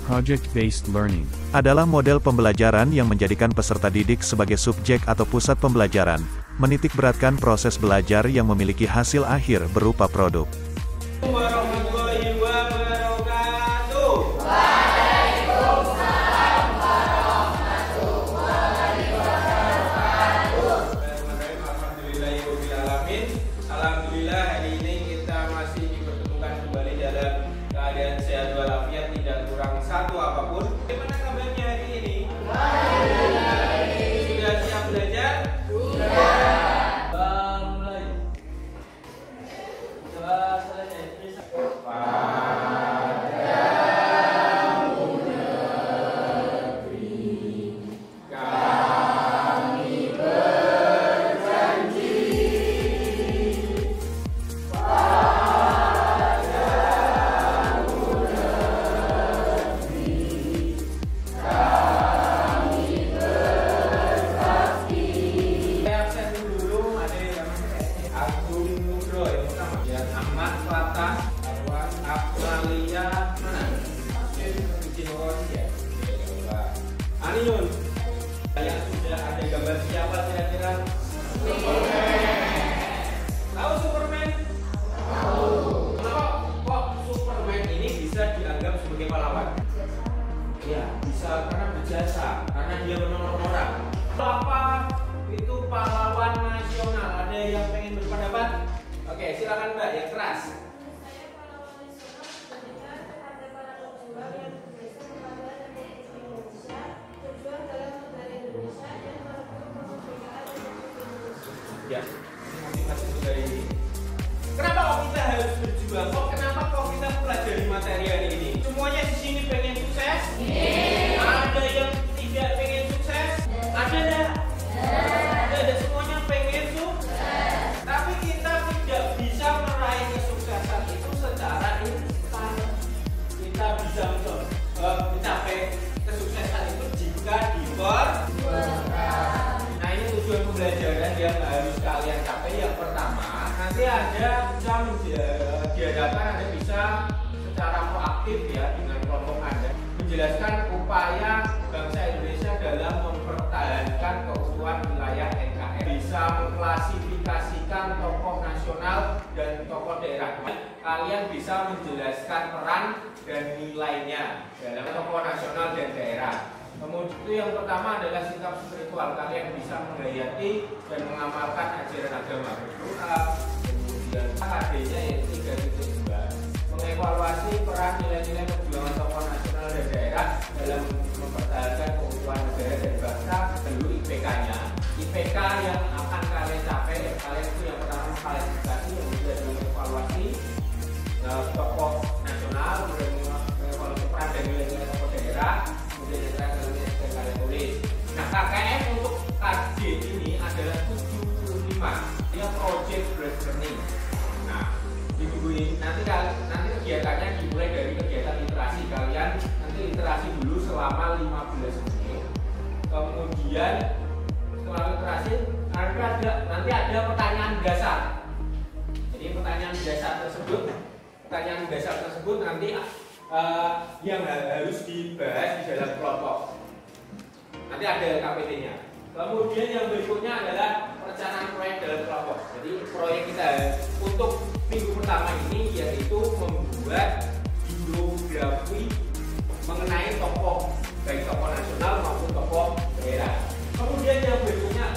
Project-based learning adalah model pembelajaran yang menjadikan peserta didik sebagai subjek atau pusat pembelajaran, menitik beratkan proses belajar yang memiliki hasil akhir berupa produk. Warahmatullahi wabarakatuh. Alhamdulillah hari ini kita masih dipertemukan kembali dalam keadaan sehat walafiat, tidak kurang satu apapun. Bagaimana kabarnya hari ini? Sudah siap belajar? Mulai. Aniun, yang sudah ada gambar siapa kira-kira? Tahu Superman? Tahu. Kok Superman ini bisa dianggap sebagai pahlawan? Ya, bisa karena berjasa, karena dia menolong orang. Apa itu pahlawan nasional? Ada yang pengen berpendapat? Oke, silakan Mbak, yang keras. Ya, motivasi itu dari ini. Kenapa kok kita harus berjuang? Kenapa kok kita pelajari materi hari ini? Semuanya di sini pengen sukses? Ada yang tidak pengen sukses? Ada enggak? Ada, semuanya pengen sukses. Tapi kita tidak bisa meraih kesuksesan itu secara instan. Kita bisa mencapai kesuksesan itu jika Nah, ini tujuan pembelajaran yang harus kalian capai. Yang pertama, nanti ada diharapkan Anda bisa secara proaktif ya dengan kelompok Anda menjelaskan upaya bangsa Indonesia dalam mempertahankan keutuhan wilayah NKRI, bisa mengklasifikasikan tokoh nasional dan tokoh daerah. Kalian bisa menjelaskan peran dan nilainya dalam tokoh nasional dan daerah. Kemudian itu yang pertama adalah sikap spiritual. Kalian bisa menghayati dan mengamalkan ajaran agama. Berdoa. Kemudian KD-nya yaitu 3.2, mengevaluasi peran nilai-nilai perjuangan tokoh nasional dan daerah dalam mempertahankan keutuhan negara dan bangsa. Lalu IPK-nya, IPK yang akan kalian capai, kalian itu yang pertama klasifikasi, yang kedua adalah mengevaluasi tokoh nasional, kemudian mengevaluasi peran dan nilai-nilai tokoh daerah. Nah, KKM untuk KD ini adalah 75. Dia project based learning. Nah, nanti kegiatannya dimulai dari kegiatan literasi. Kalian nanti literasi dulu selama 15 menit. Kemudian setelah literasi nanti ada pertanyaan dasar. Jadi pertanyaan dasar tersebut nanti yang harus dibahas di dalam kelompok. Nanti ada KPT-nya. Kemudian yang berikutnya adalah perencanaan proyek dalam kelompok. Jadi proyek kita untuk minggu pertama ini yaitu membuat biografi mengenai tokoh, baik tokoh nasional maupun tokoh daerah. Kemudian yang berikutnya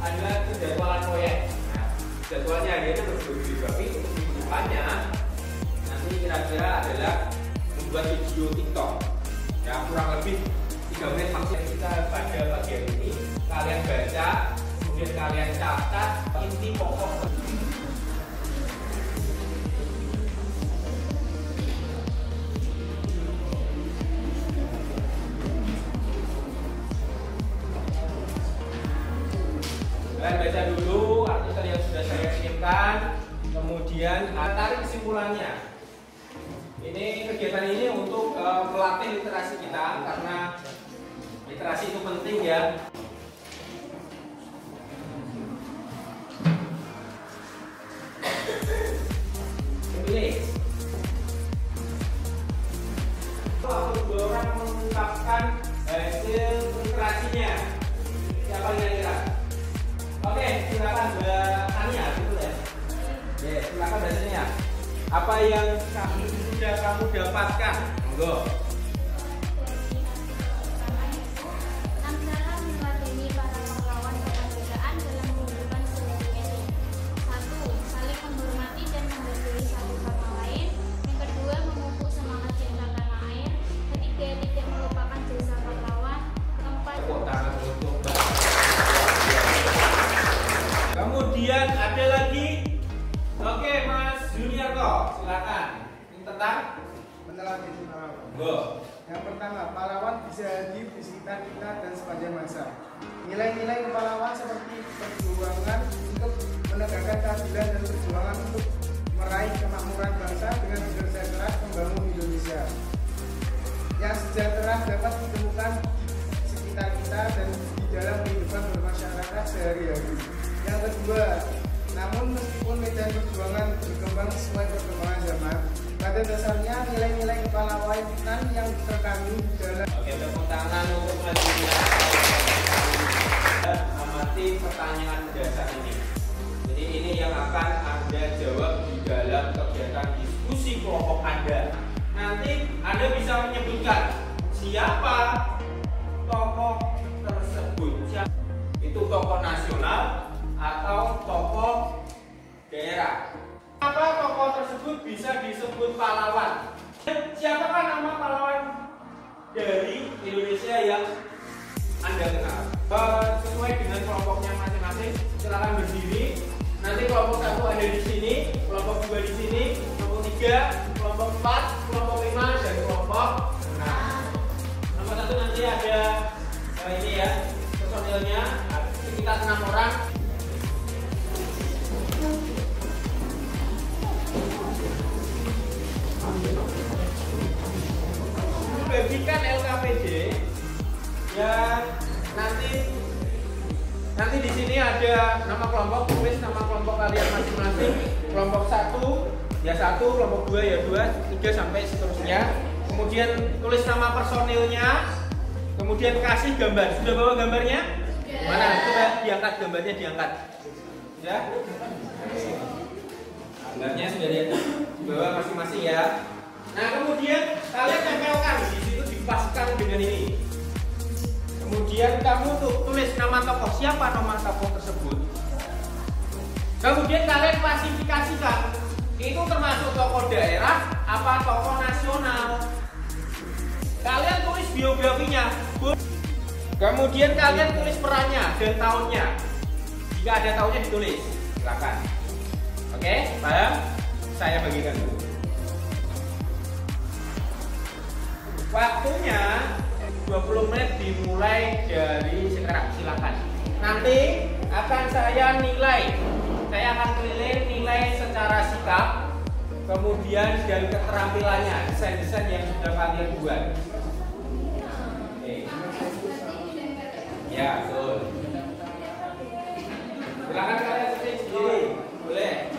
adalah penjadwalan proyek. Nah, jadwalnya hari ini berbiografi untuk minggu depannya nanti kira-kira adalah membuat video TikTok. Ya, kurang lebih 3 menit maksudnya. Kita pada bagian ini kalian baca, kemudian kalian catat inti pokok. Kalian baca dulu artikel yang sudah saya kirimkan, kemudian tarik kesimpulannya. Ini kegiatan ini untuk melatih literasi kita karena literasi itu penting ya. Pilih. atau 2 orang mengungkapkan hasil interaksinya. Siapa kira-kira? Oke, silakan Mbak Tania, gitu ya. Oke, silakan Mbak Tania. Apa yang sudah kamu dapatkan? Monggo. Kemudian ada lagi, oke Mas Junior kok, silakan. Ini tentang meneladani pahlawan. Go. Yang pertama, pahlawan bisa hadir di sekitar kita dan sepanjang masa. Nilai-nilai kepahlawan seperti perjuangan untuk menegakkan keadilan dan perjuangan untuk meraih kemakmuran bangsa dengan bekerja keras membangun Indonesia yang sejahtera dapat ditemukan di sekitar kita dan di dalam kehidupan bermasyarakat sehari-hari. Yang kedua, namun meskipun medan perjuangan berkembang sesuai perkembangan zaman, pada dasarnya nilai-nilai kepahlawanan yang terkandung dalam. Oke, tepuk tangan untuk Mas Junior. Amati pertanyaan dasar ini. Jadi ini yang akan Anda jawab di dalam kegiatan diskusi kelompok Anda. Nanti Anda bisa menyebutkan siapa tokoh tersebut. Itu tokoh nasional atau tokoh daerah. Kenapa tokoh tersebut bisa disebut pahlawan? Siapakah nama pahlawan dari Indonesia yang Anda kenal? Sesuai dengan kelompoknya masing-masing, silakan berdiri. Nanti kelompok 1 ada di sini, kelompok 2 di sini, kelompok 3, kelompok 4, kelompok 5, dan kelompok 6. Nomor 1 nanti ada ini ya, personilnya sekitar 6 orang. Bagikan LKPD ya, nanti di sini ada nama kelompok, tulis nama kelompok kalian masing-masing. Kelompok 1 ya 1, kelompok 2 ya 2, 3 sampai seterusnya. Kemudian tulis nama personilnya, kemudian kasih gambar. Sudah bawa gambarnya? Mana? Coba diangkat gambarnya, diangkat. Ya? Gambarnya sudah dibawa masing-masing ya. Nah, kemudian kalian tempelkan di situ, dipaskan dengan ini. Kemudian kamu tulis nama tokoh, siapa nama tokoh tersebut. Kemudian kalian klasifikasikan, itu termasuk tokoh daerah apa tokoh nasional. Kalian tulis biografinya. Kemudian kalian tulis perannya dan tahunnya. Jika ada tahunnya ditulis, silakan. Oke, paham? Saya bagikan dulu. Waktunya 20 menit dimulai dari sekarang, silakan. Nanti akan saya nilai. Saya akan nilai secara sikap, kemudian dan keterampilannya, desain-desain yang sudah kalian buat. Oke. Ya, betul. Silakan kalian setting sendiri, boleh.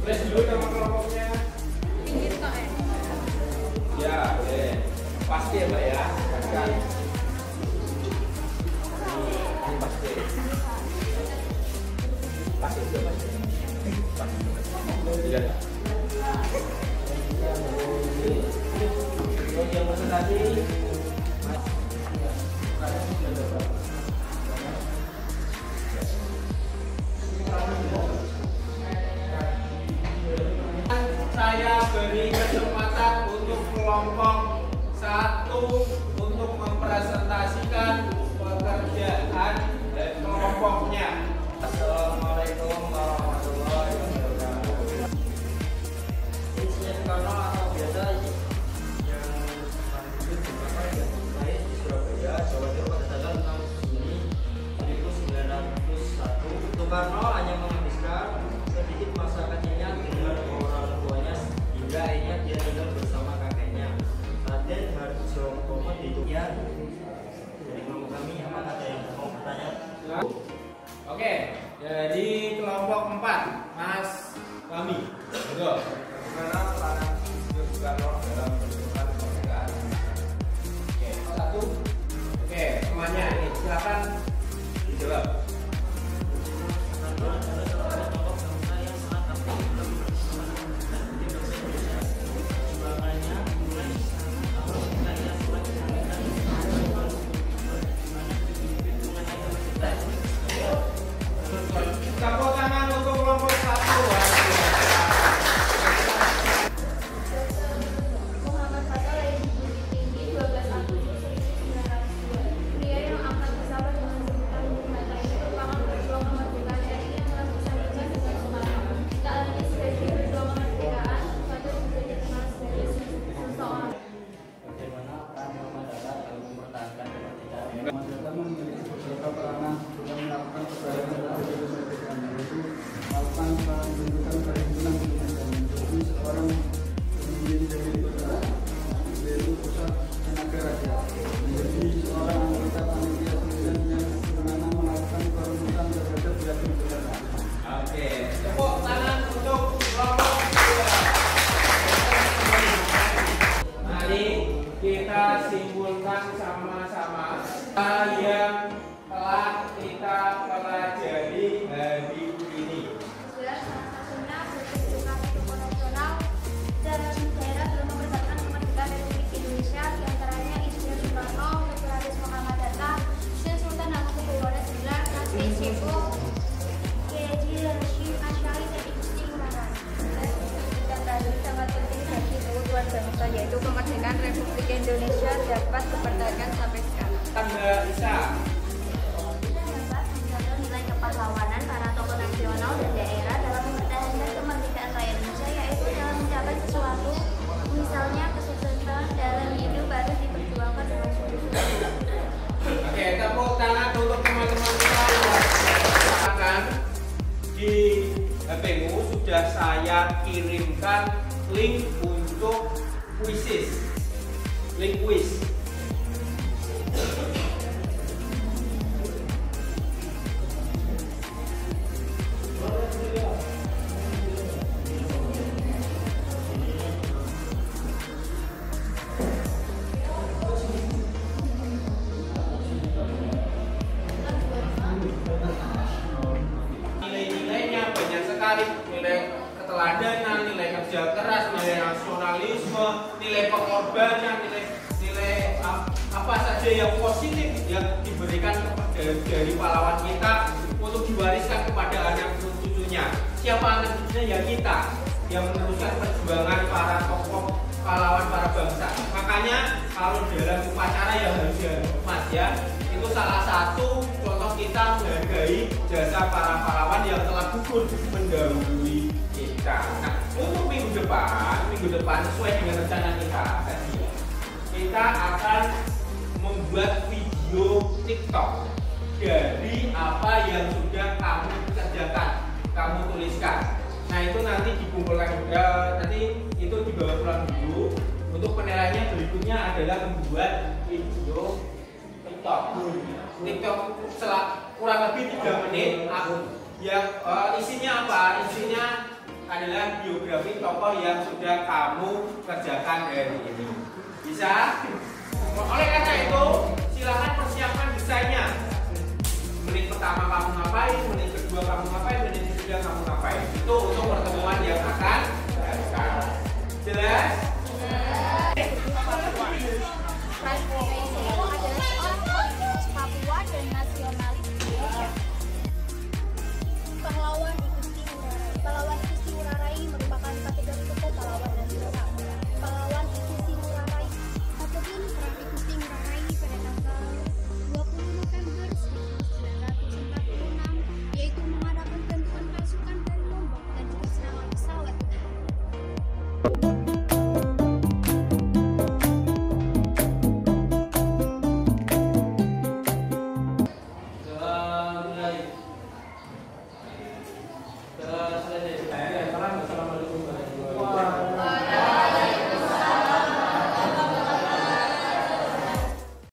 Tulis dulu nama kelompoknya. Ya, boleh. Pasti ya Mbak ya. Ini pasti. Pasti sudah pasti. Tidak. Yang presentasi. Saya beri kesempatan untuk kelompok 1 untuk mempresentasikan pekerjaan dan kelompoknya. Assalamualaikum warahmatullahi wabarakatuh. Isinya Soekarno atau biasa yang lahir di Surabaya, Jawa Timur pada tanggal 6 Juni 1901. Soekarno hanya menghabiskan sedikit masa kecilnya dengan orang tuanya hingga akhirnya dia tinggal bersama kakeknya. Raden Harjo Komo keempat, Mas Fahmi. Betul. Bagaimana peranan Insinyur Soekarno dalam perjuangan kemerdekaan Indonesia? Oke, satu. Oke, semuanya ini silakan dijawab. Tepuk tangan untuk kelompok 1. Muhammad Fathah lahir di Bukit Tinggi 12 Agustus 1902. Pria yang amat bersahabat dengan sebutan Bung Hatta ini merupakan pejuang kemerdekaan RI yang telah bersandingkan dengan Soekarno. Tak hanya sebagai pejuang kemerdekaan, Fathah juga dikenal sebagai seseorang. Bagaimana peran Muhammad Hatta dalam mempertahankan kemerdekaan? Muhammad Hatta memiliki beberapa peranan dalam melakukan perbaikan kemerdekaan, yaitu melakukan pembentukan perhimpunan kemerdekaan, yaitu seorang pemimpin dari negara, yaitu pusat tenaga rakyat, menjadi seorang anggota panitia 9 yang bagaimana melakukan perhimpunan terhadap pihak negara. Oke, tepuk tangan untuk kelompok 2. Mari kita simpulkan sama-sama yang telah kita pelajari hari ini. Salah satunya berkedudukan tokoh nasional dan daerah dalam mempersatukan kemerdekaan Republik Indonesia, diantaranya Insinyur Soekarno, Dr. Andes Muhammad Hatta, dan Sultan Hamengkubuwono IX, Nasri Ceko, Kiai Hashim Asy'ari, dan Igusti Ngurah Rai. Dan tadi sangat penting bagi keutuhan bangsa, yaitu kemerdekaan Republik Indonesia dapat dipertahankan sampai sekarang. Tangga Isa. Dapat menjaga nilai kepahlawanan para tokoh nasional dan daerah dalam mempertahankan kemerdekaan rakyat Indonesia, yaitu dalam mencapai sesuatu, misalnya kesuksesan dalam hidup harus diperjuangkan dengan sungguh-sungguh. Oke, tepuk tangan untuk teman-teman kita. Silakan di HP-mu sudah saya kirimkan link untuk kuisis, link kuis. Nilai-nilainya banyak sekali, nilai keteladanan, nilai kerja keras, nilai nasionalisme, nilai pengorbanan, nilai apa saja yang positif yang diberikan dari pahlawan kita untuk diwariskan kepada anak cucunya. Siapa anak cucunya? Ya kita yang meneruskan perjuangan para tokoh pahlawan para bangsa. Makanya kalau dalam upacara yang harus dihormat ya, itu salah satu contoh kita menghargai jasa para pahlawan yang telah gugur mendahului kita. Nah, untuk minggu depan sesuai dengan rencana kita tadi, kita akan membuat video TikTok dari apa yang sudah kamu kerjakan, kamu tuliskan. Nah, itu nanti dikumpulkan juga, nanti itu dibawa pulang dulu. Untuk penilaiannya berikutnya adalah membuat video TikTok kurang lebih 3 menit yang isinya apa? Isinya adalah biografi tokoh yang sudah kamu kerjakan hari ini. Bisa? Oleh karena itu, silakan persiapkan desainnya. Menit pertama kamu ngapain, menit kedua kamu ngapain, menit ketiga kamu ngapain. Itu untuk pertemuan yang akan datang. Jelas? Papua dan nasionalis Indonesia. Pahlawan Igusti Ngurah Rai. Pahlawan Igusti Ngurah Rai merupakan kategori tokoh pahlawan nasional. Pahlawan Igusti Ngurah Rai. Adapun peran Igusti Ngurah Rai pada tanggal 20 November 1946, yaitu mengadakan bantuan pasukan dari Lombok dan juga serangan pesawat.